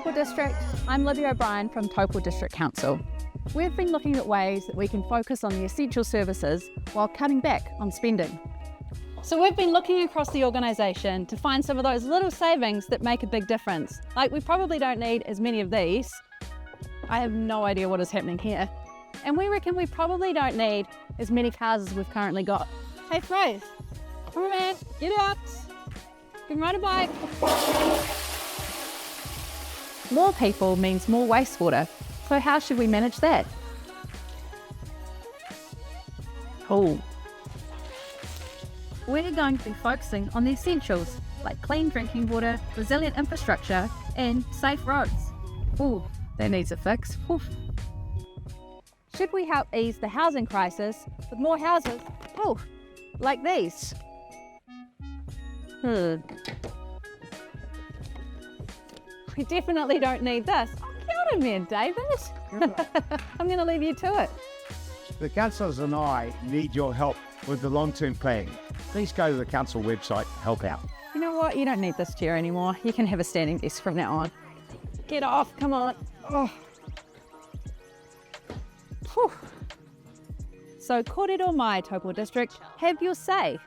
Taupō District. I'm Libby O'Brien from Taupō District Council. We've been looking at ways that we can focus on the essential services while cutting back on spending. So we've been looking across the organisation to find some of those little savings that make a big difference. Like, we probably don't need as many of these. I have no idea what is happening here. And we reckon we probably don't need as many cars as we've currently got. Hey Faith, come on man, get out. You can ride a bike. More people means more wastewater. So how should we manage that? Oh. We're going to be focusing on the essentials, like clean drinking water, resilient infrastructure, and safe roads. Oh, that needs a fix. Oof. Should we help ease the housing crisis with more houses? Oh, like these. We definitely don't need this. Oh, kia ora, man, David. I'm going to leave you to it. The councillors and I need your help with the long-term planning. Please go to the council website to help out. You know what? You don't need this chair anymore. You can have a standing desk from now on. Get off, come on. Oh. Whew. So, Korero Mai, Taupō District, have your say.